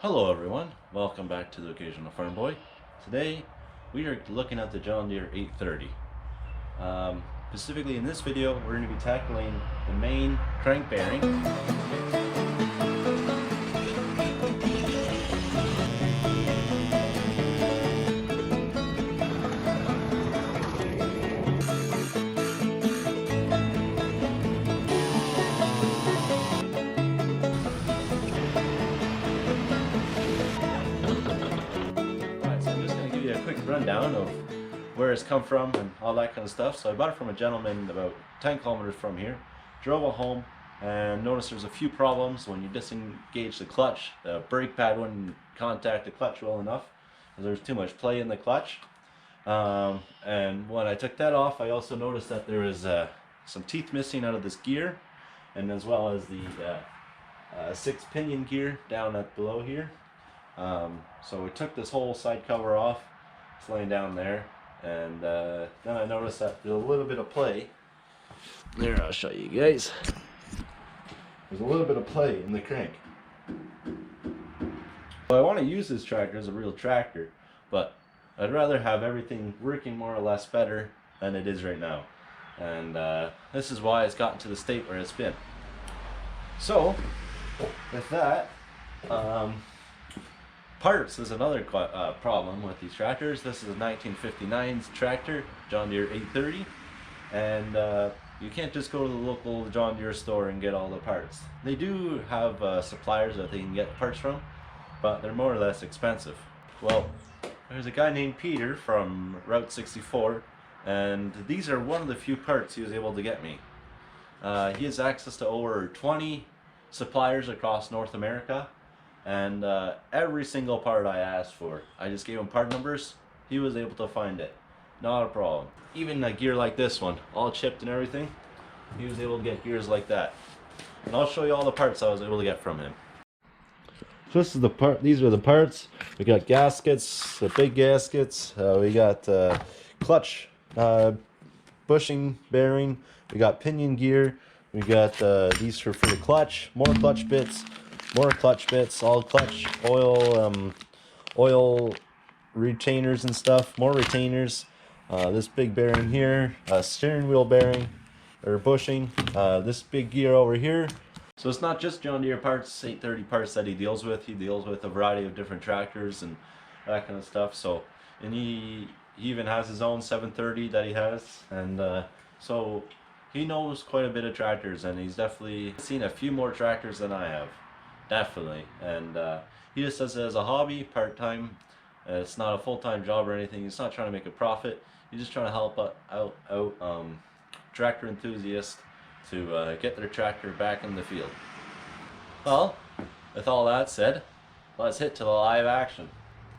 Hello everyone, welcome back to the Occasional Farm Boy. Today we are looking at the John Deere 830. Specifically in this video we're going to be tackling the main crank bearing. A quick rundown of where it's come from and all that kind of stuff. So I bought it from a gentleman about 10 kilometers from here, drove it home and noticed there's a few problems when you disengage the clutch. The brake pad wouldn't contact the clutch well enough because there's too much play in the clutch. And when I took that off, I also noticed that there was some teeth missing out of this gear, and as well as the 6 pinion gear down at below here. So we took this whole side cover off. It's laying down there, and then I noticed that there's a little bit of play. There, I'll show you guys. There's a little bit of play in the crank. So I want to use this tractor as a real tractor, but I'd rather have everything working more or less better than it is right now. And this is why it's gotten to the state where it's been. So, with that, parts is another problem with these tractors. This is a 1959's tractor, John Deere 830, and you can't just go to the local John Deere store and get all the parts. They do have suppliers that they can get parts from, but they're more or less expensive. Well, there's a guy named Peter from Route 64, and these are one of the few parts he was able to get me. He has access to over 20 suppliers across North America. And every single part I asked for, I just gave him part numbers, he was able to find it. Not a problem. Even a gear like this one, all chipped and everything, he was able to get gears like that. And I'll show you all the parts I was able to get from him. So this is the part. These are the parts. We got gaskets, the big gaskets. We got clutch, bushing bearing. We got pinion gear. We got these for the clutch. More clutch bits. More clutch bits, all clutch, oil retainers and stuff, more retainers, this big bearing here, steering wheel bearing, or bushing, this big gear over here. So it's not just John Deere parts, 830 parts that he deals with a variety of different tractors and that kind of stuff. So, and he even has his own 730 that he has, and so he knows quite a bit of tractors, and he's definitely seen a few more tractors than I have. Definitely, and he just does it as a hobby, part-time. It's not a full-time job or anything. He's not trying to make a profit. He's just trying to help out tractor enthusiasts to get their tractor back in the field. Well, with all that said, let's hit to the live action.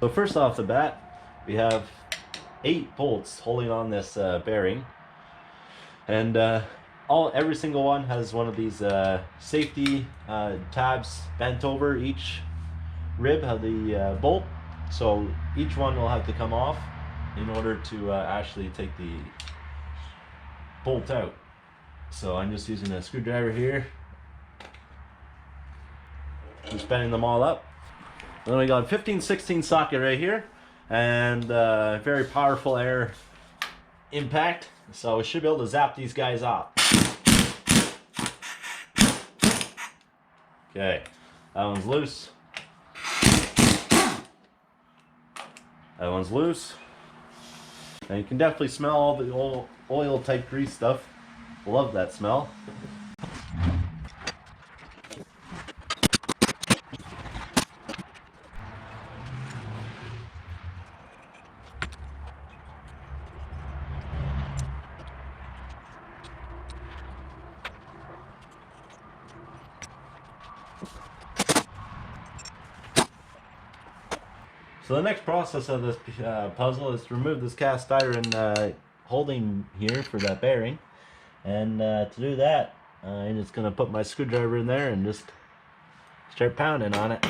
So first off the bat, we have 8 bolts holding on this bearing, and every single one has one of these safety tabs bent over each rib of the bolt. So each one will have to come off in order to actually take the bolt out. So I'm just using a screwdriver here. Just bending them all up. And then we got a 15-16 socket right here, and very powerful air impact. So we should be able to zap these guys off. Okay, that one's loose. That one's loose. And you can definitely smell all the oil type grease stuff. Love that smell. So the next process of this puzzle is to remove this cast iron holding here for that bearing, and to do that I'm just going to put my screwdriver in there and just start pounding on it,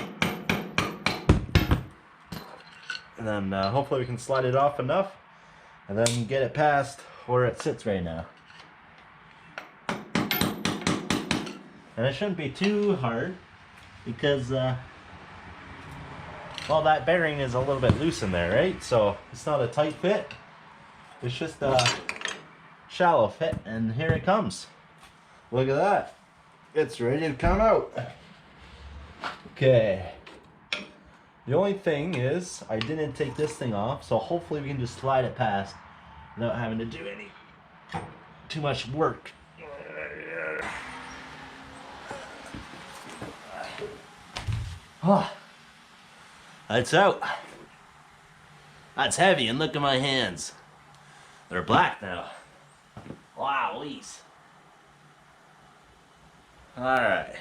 and then hopefully we can slide it off enough and then get it past where it sits right now. And it shouldn't be too hard because well, that bearing is a little bit loose in there, right? So it's not a tight fit. It's just a shallow fit, and here it comes. Look at that. It's ready to come out. Okay. The only thing is, I didn't take this thing off, so hopefully we can just slide it past without having to do too much work. Oh, that's out. That's heavy, and look at my hands. They're black now. Wow, Lise. Alright.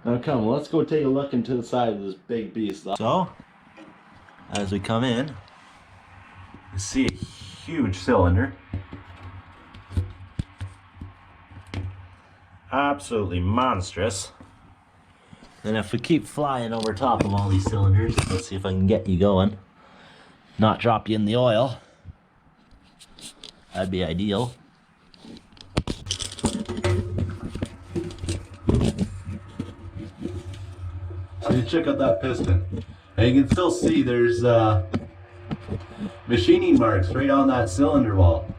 Now come, let's go take a look into the side of this big beast. So, as we come in, you see a huge cylinder. Absolutely monstrous. And if we keep flying over top of all these cylinders, let's see if I can get you going. Not drop you in the oil. That'd be ideal. So you check out that piston. And you can still see there's machining marks right on that cylinder wall.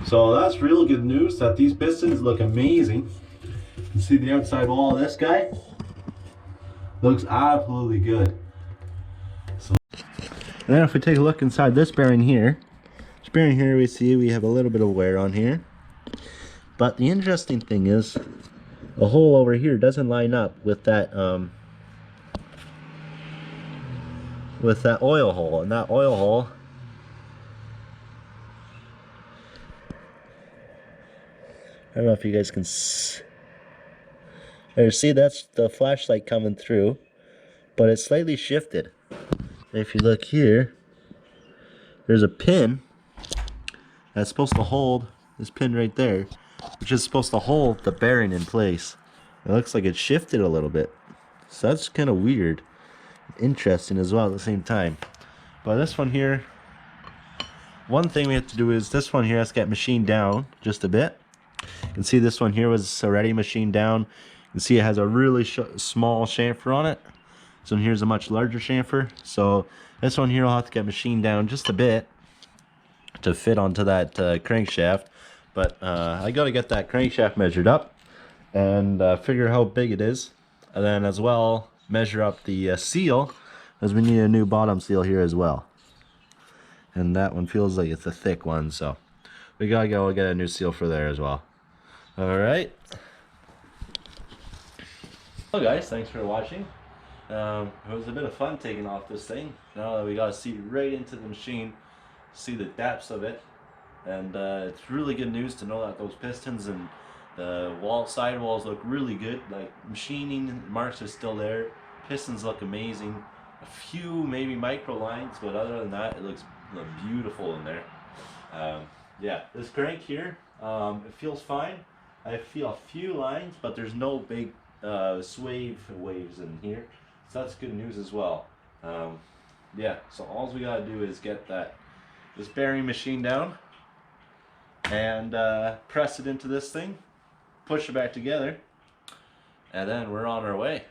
So that's real good news that these pistons look amazing. You can see the outside wall of this guy. Looks absolutely good. So now if we take a look inside this bearing here, we see we have a little bit of wear on here. But the interesting thing is, the hole over here doesn't line up with that oil hole, and that oil hole I don't know if you guys can see that's the flashlight coming through, but it's slightly shifted. If you look here, there's a pin that's supposed to hold this pin right there, which is supposed to hold the bearing in place. It looks like it shifted a little bit, so that's kind of weird, interesting as well at the same time. But this one here, one thing we have to do is this one here has to get machined down just a bit. You can see this one here was already machined down. You can see it has a really small chamfer on it. This one here's a much larger chamfer. So this one here will have to get machined down just a bit to fit onto that crankshaft. But I got to get that crankshaft measured up and figure how big it is. And then as well measure up the seal, as we need a new bottom seal here as well. And that one feels like it's a thick one, so we gotta go get a new seal for there as well. Alright. Well guys, thanks for watching. It was a bit of fun taking off this thing. Now that we got to see right into the machine, see the depths of it. And it's really good news to know that those pistons and the sidewalls look really good. Like, machining marks are still there. Pistons look amazing. A few maybe micro lines, but other than that, it looks beautiful in there. Yeah, this crank here, it feels fine. I feel a few lines, but there's no big sway waves in here, so that's good news as well. Yeah, so all we gotta do is get this bearing machine down and press it into this thing, push it back together, and then we're on our way.